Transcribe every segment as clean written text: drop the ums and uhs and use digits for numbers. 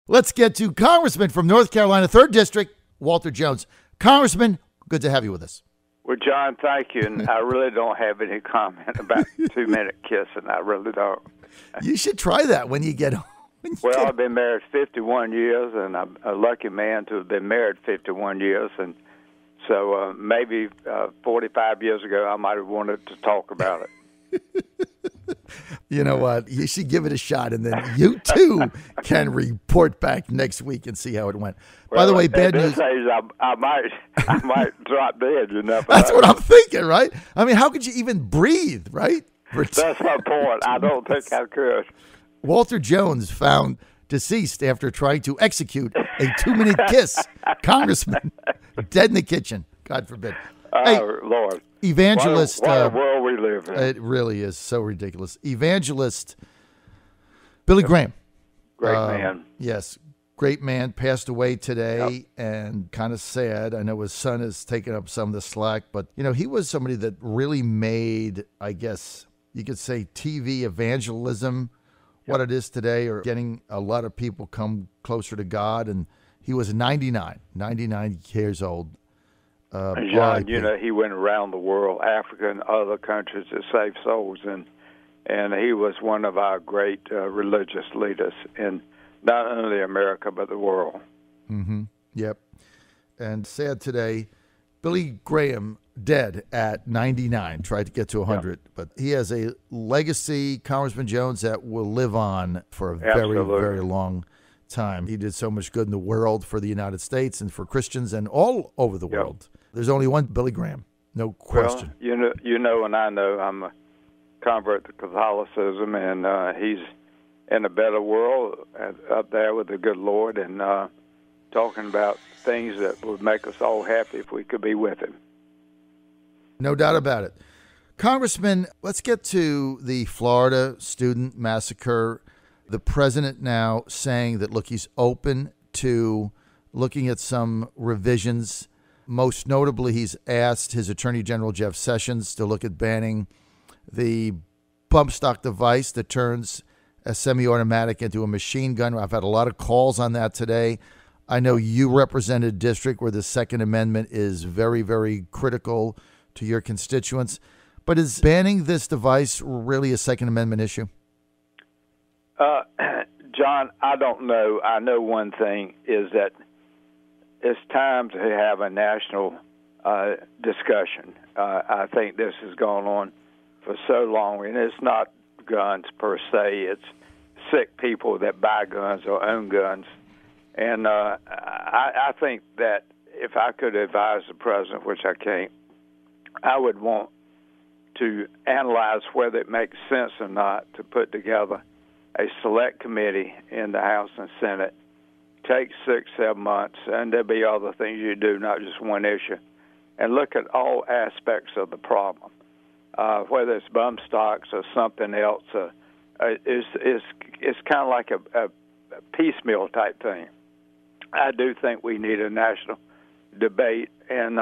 Let's get to Congressman from North Carolina, 3rd District, Walter Jones. Congressman, good to have you with us. Well, John, thank you. And I really don't have any comment about 2-minute kissing. I really don't. You should try that when you get home. Well, I've been married 51 years, and I'm a lucky man to have been married 51 years. And so maybe 45 years ago, I might have wanted to talk about it. You know what? You should give it a shot, and then you, too, can report back next week and see how it went. Well, by the way, bad news. I might drop dead, you know. That's what I'm thinking, right? I mean, how could you even breathe, right? That's my point. I don't think I could. Walter Jones found deceased after trying to execute a 2-minute kiss. Congressman, dead in the kitchen. God forbid. Hey, Lord. Evangelist. What a world we live in. It really is so ridiculous. Evangelist Billy Graham. Great man. Yes. Great man. Passed away today, and kind of sad. I know his son has taken up some of the slack, but, you know, he was somebody that really made, I guess you could say, TV evangelism what it is today, or getting a lot of people come closer to God. And he was 99 years old. And John, you know, he went around the world, Africa and other countries, to save souls, and he was one of our great religious leaders in not only America but the world. Mm-hmm. Yep. And sad today, Billy Graham dead at 99. Tried to get to 100, but he has a legacy, Congressman Jones, that will live on for a very, very long time. He did so much good in the world for the United States and for Christians and all over the world. There's only one Billy Graham, no question. Well, you know, and I know I'm a convert to Catholicism, and he's in a better world up there with the good Lord, and talking about things that would make us all happy if we could be with him. No doubt about it. Congressman, let's get to the Florida student massacre. The president now saying that, look, he's open to looking at some revisions. Most notably, he's asked his Attorney General, Jeff Sessions, to look at banning the bump stock device that turns a semi-automatic into a machine gun. I've had a lot of calls on that today. I know you represent a district where the Second Amendment is very, very critical to your constituents. But is banning this device really a Second Amendment issue? John, I don't know. I know one thing is that it's time to have a national discussion. I think this has gone on for so long, and it's not guns per se. It's sick people that buy guns or own guns. And I think that if I could advise the president, which I can't, I would want to analyze whether it makes sense or not to put together a select committee in the House and Senate. Take 6-7 months, and there'll be other things you do, not just one issue, and look at all aspects of the problem, whether it's bump stocks or something else. It's kind of like a piecemeal type thing. I do think we need a national debate and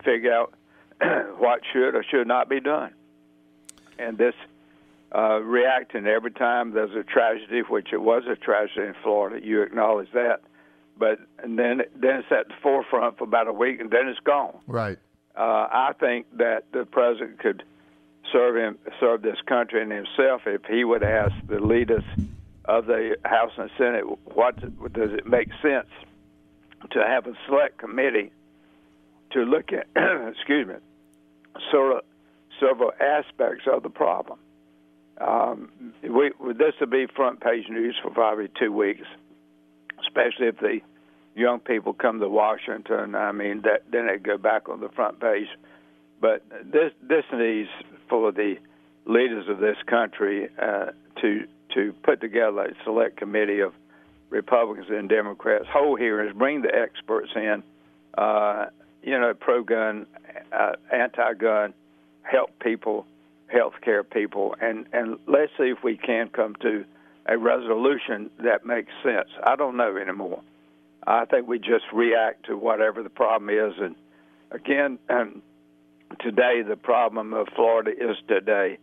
figure out what should or should not be done. And this reacting every time there's a tragedy, which it was a tragedy in Florida, you acknowledge that. But then it's at the forefront for about a week, and then it's gone. Right. I think that the president could serve this country and himself if he would ask the leaders of the House and Senate, what does it make sense to have a select committee to look at, several aspects of the problem. This will be front page news for probably 2 weeks, especially if the young people come to Washington. I mean, then they go back on the front page. But this needs for the leaders of this country to put together a select committee of Republicans and Democrats, hold hearings, bring the experts in, pro-gun, anti-gun, help people, healthcare people, and let's see if we can come to a resolution that makes sense. I don't know anymore. I think we just react to whatever the problem is. And again, today the problem of Florida is today,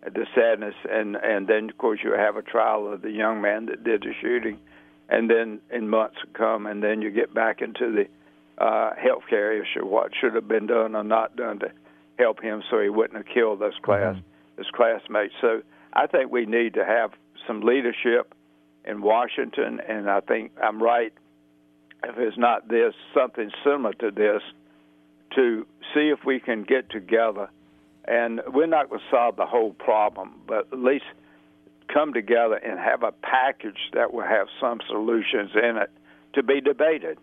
the sadness, and then of course you have a trial of the young man that did the shooting, and then in months to come, and then you get back into the health care issue, what should have been done or not done to help him so he wouldn't have killed his classmates. So I think we need to have some leadership in Washington, and I think I'm right, if it's not this, something similar to this, to see if we can get together. And we're not going to solve the whole problem, but at least come together and have a package that will have some solutions in it to be debated.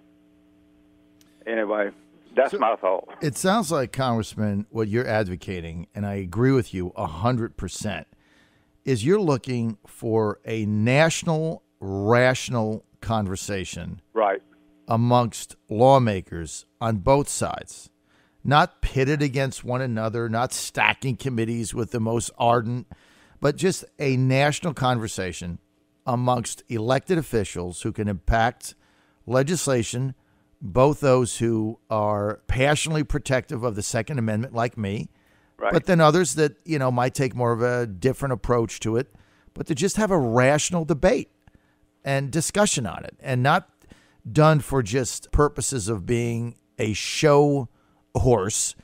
Anyway, that's my thought. It sounds like, Congressman, what you're advocating, and I agree with you 100%, is you're looking for a national, rational conversation, right, amongst lawmakers on both sides, not pitted against one another, not stacking committees with the most ardent, but just a national conversation amongst elected officials who can impact legislation, both those who are passionately protective of the Second Amendment, like me, right, but then others that, might take more of a different approach to it, but to just have a rational debate and discussion on it, and not done for just purposes of being a show horse,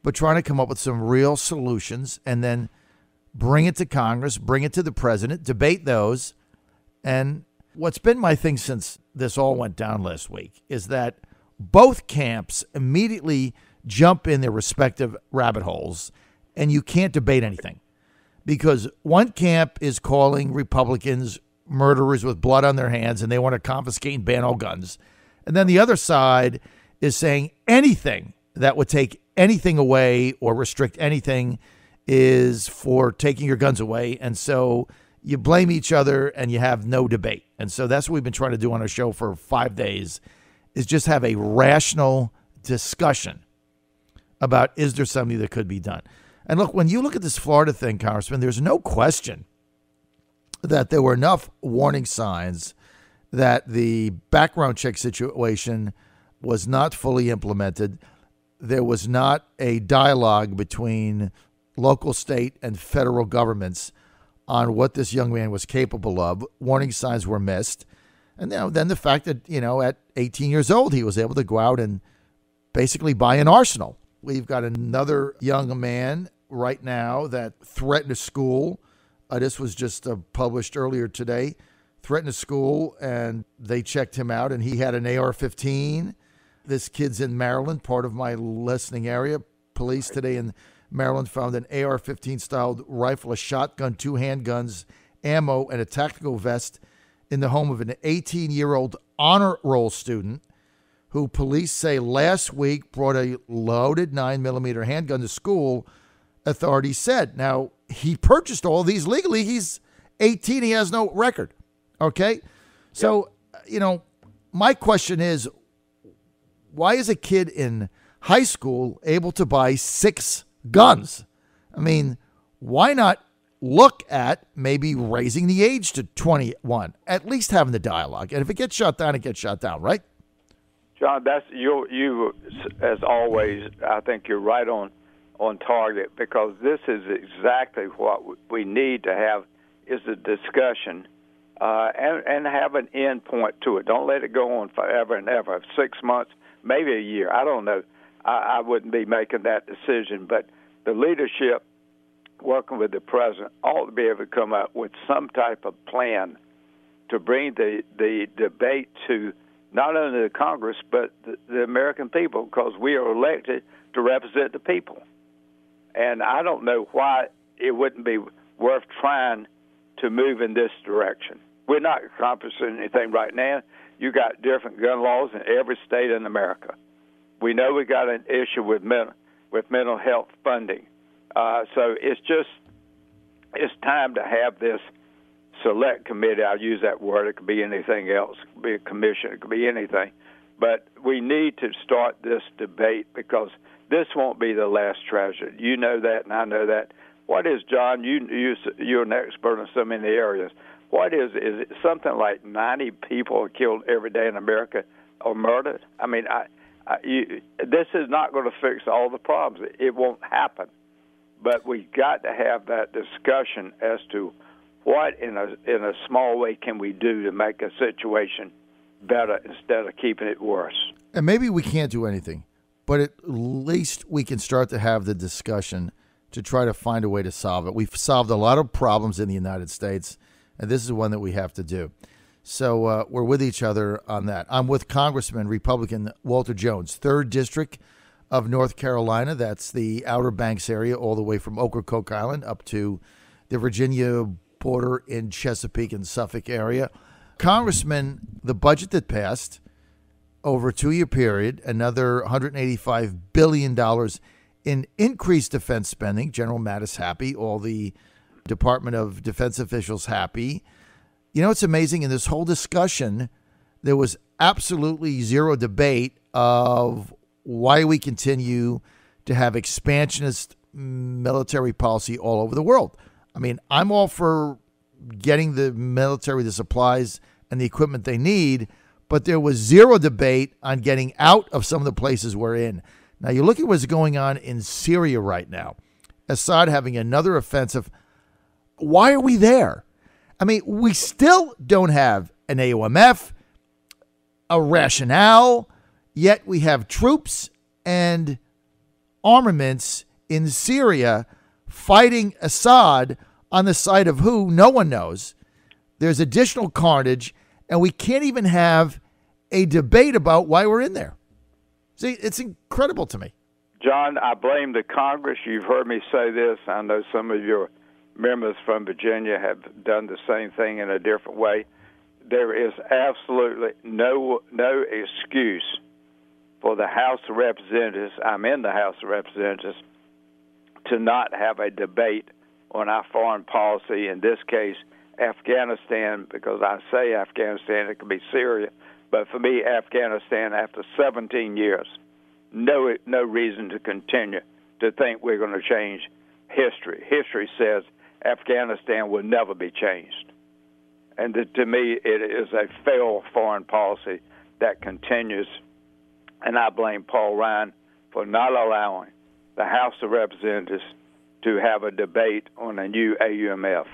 but trying to come up with some real solutions and then bring it to Congress, bring it to the president, debate those. And what's been my thing since this all went down last week is that both camps immediately jump in their respective rabbit holes, and you can't debate anything, because one camp is calling Republicans murderers with blood on their hands, and they want to confiscate and ban all guns. And then the other side is saying anything that would take anything away or restrict anything is for taking your guns away. And so you blame each other and you have no debate. And so that's what we've been trying to do on our show for 5 days, is just have a rational discussion about, is there something that could be done? And look, when you look at this Florida thing, Congressman, there's no question that there were enough warning signs that the background check situation was not fully implemented. There was not a dialogue between local, state, and federal governments on what this young man was capable of. Warning signs were missed. And then the fact that, at 18 years old, he was able to go out and basically buy an arsenal. We've got another young man right now that threatened a school. This was just published earlier today. Threatened a school, and they checked him out, and he had an AR-15. This kid's in Maryland, part of my listening area. Police today in Maryland found an AR-15 styled rifle, a shotgun, 2 handguns, ammo, and a tactical vest in the home of an 18-year-old honor roll student who police say last week brought a loaded 9mm handgun to school, authorities said. Now, he purchased all these legally. He's 18. He has no record. Okay? So, my question is, why is a kid in high school able to buy 6 guns? I mean, why not look at maybe raising the age to 21, at least having the dialogue? And if it gets shut down, it gets shut down, right? John, that's you as always. I think you're right on target, because this is exactly what we need to have, is a discussion and have an end point to it. Don't let it go on forever and ever. 6 months, maybe a year. I don't know. I wouldn't be making that decision, but the leadership working with the president ought to be able to come up with some type of plan to bring the debate to not only the Congress but the American people, because we are elected to represent the people. And I don't know why it wouldn't be worth trying to move in this direction. We're not accomplishing anything right now. You got different gun laws in every state in America. We know we got an issue with mental health funding. So it's time to have this select committee. I'll use that word. It could be anything else. It could be a commission. It could be anything. But we need to start this debate, because this won't be the last tragedy. You know that, and I know that. What is, John, you're an expert in so many areas. What is it something like 90 people are killed every day in America or murdered? I mean, this is not going to fix all the problems. It won't happen. But we got to have that discussion as to what, in a small way, can we do to make a situation better instead of keeping it worse. And maybe we can't do anything, but at least we can start to have the discussion to try to find a way to solve it. We've solved a lot of problems in the United States, and this is one that we have to do. So we're with each other on that. I'm with Congressman, Republican Walter Jones, 3rd District of North Carolina. That's the Outer Banks area, all the way from Ocracoke Island up to the Virginia border in Chesapeake and Suffolk area. Congressman, the budget that passed over a 2-year period, another $185 billion in increased defense spending. General Mattis happy. All the Department of Defense officials happy. You know, it's amazing. In this whole discussion, there was absolutely zero debate of why we continue to have expansionist military policy all over the world. I mean, I'm all for getting the military the supplies and the equipment they need, but there was zero debate on getting out of some of the places we're in. Now, you look at what's going on in Syria right now. Assad having another offensive. Why are we there? I mean, we still don't have an AOMF, a rationale, yet we have troops and armaments in Syria fighting Assad on the side of who? No one knows. There's additional carnage, and we can't even have a debate about why we're in there. See, it's incredible to me. John, I blame the Congress. You've heard me say this. I know some of your members from Virginia have done the same thing in a different way. There is absolutely no excuse for the House of Representatives, I'm in the House of Representatives, to not have a debate on our foreign policy, in this case, Afghanistan, because I say Afghanistan, it could be Syria, but for me, Afghanistan, after 17 years, no reason to continue to think we're going to change history. History says Afghanistan will never be changed. And to me, it is a failed foreign policy that continues. And I blame Paul Ryan for not allowing the House of Representatives to have a debate on a new AUMF.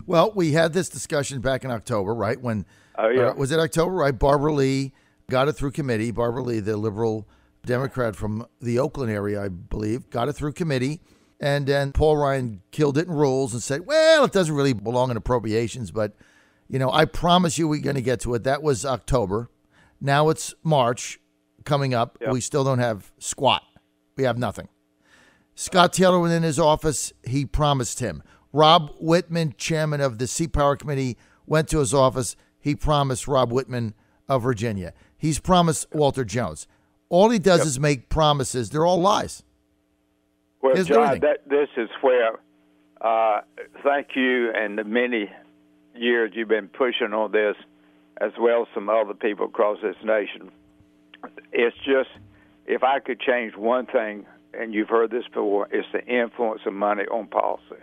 Well, we had this discussion back in October, right? When was it October, right? Barbara Lee got it through committee. Barbara Lee, the liberal Democrat from the Oakland area, I believe, got it through committee. And then Paul Ryan killed it in rules and said, well, it doesn't really belong in appropriations, but, you know, I promise you we're going to get to it. That was October. Now it's March coming up. Yep. We still don't have squat. We have nothing. Scott Taylor was in his office. He promised him. Rob Whitman, chairman of the Sea Power Committee, went to his office. He promised Rob Whitman of Virginia. He's promised Walter Jones. All he does is make promises. They're all lies. Well, John, this is where, thank you, and the many years you've been pushing on this, as well as some other people across this nation. It's just, if I could change one thing, and you've heard this before, it's the influence of money on policy.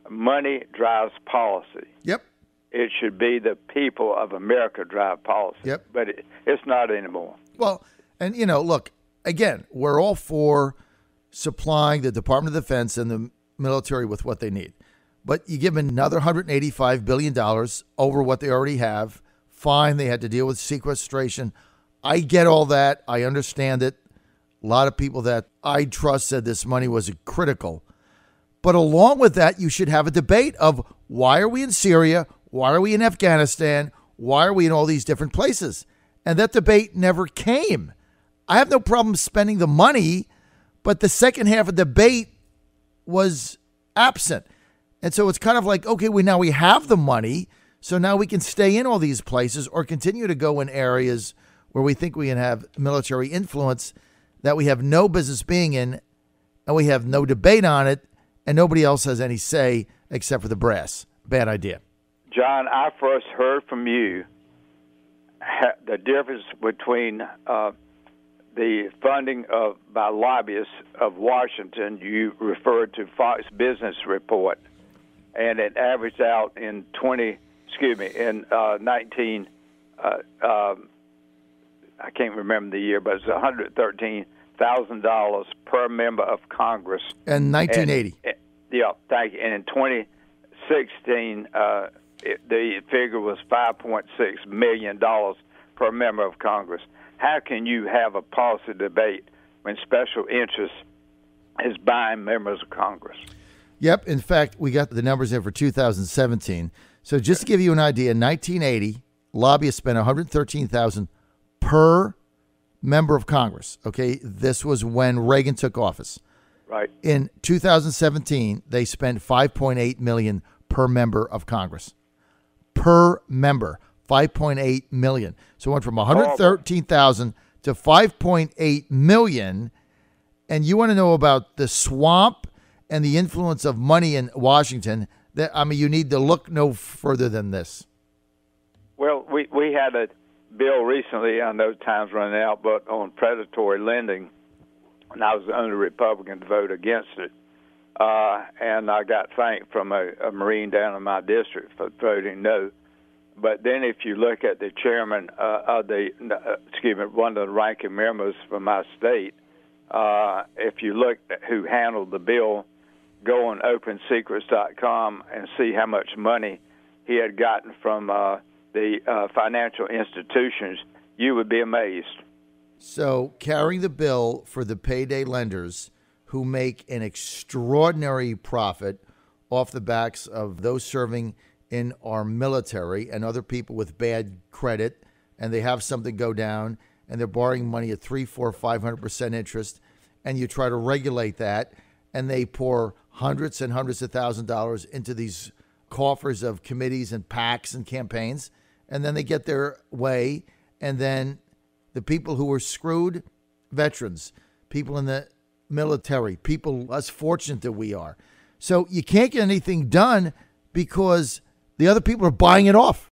Money drives policy. Yep. It should be the people of America drive policy. Yep. But it's not anymore. Well, and, you know, look, again, we're all for supplying the Department of Defense and the military with what they need. But you give them another $185 billion over what they already have. Fine, they had to deal with sequestration. I get all that. I understand it. A lot of people that I trust said this money was critical. But along with that, you should have a debate of why are we in Syria? Why are we in Afghanistan? Why are we in all these different places? And that debate never came. I have no problem spending the money, but the second half of the debate was absent. And so it's kind of like, okay, now we have the money, so now we can stay in all these places or continue to go in areas where we think we can have military influence that we have no business being in, and we have no debate on it, and nobody else has any say except for the brass. Bad idea. John, I first heard from you the difference between the funding by lobbyists of Washington. You referred to Fox Business Report, and it averaged out in 19. I can't remember the year, but it's $113,000 per member of Congress. In 1980. Yeah, thank you. And in 2016, the figure was $5.6 million per member of Congress. How can you have a policy debate when special interest is buying members of Congress? Yep. In fact, we got the numbers in for 2017. So just to give you an idea, in 1980, lobbyists spent $113,000 per member of Congress. Okay, this was when Reagan took office. Right. In 2017, they spent $5.8 million per member of Congress. Per member, $5.8 million. So it went from $113,000 to $5.8 million. And you want to know about the swamp and the influence of money in Washington? You need to look no further than this. Well, we had a bill recently, I know time's running out, but on predatory lending, and I was the only Republican to vote against it. And I got thanked from a Marine down in my district for voting no. But then if you look at the chairman one of the ranking members from my state, if you look at who handled the bill, go on OpenSecrets.com and see how much money he had gotten from the financial institutions, you would be amazed. So carrying the bill for the payday lenders who make an extraordinary profit off the backs of those serving in our military and other people with bad credit, and they have something go down, and they're borrowing money at 300%, 400%, 500% interest, and you try to regulate that, and they pour hundreds and hundreds of thousands of dollars into these coffers of committees and PACs and campaigns, and then they get their way, and then the people who were screwed, veterans, people in the military, people less fortunate than we are. So you can't get anything done because the other people are buying it off.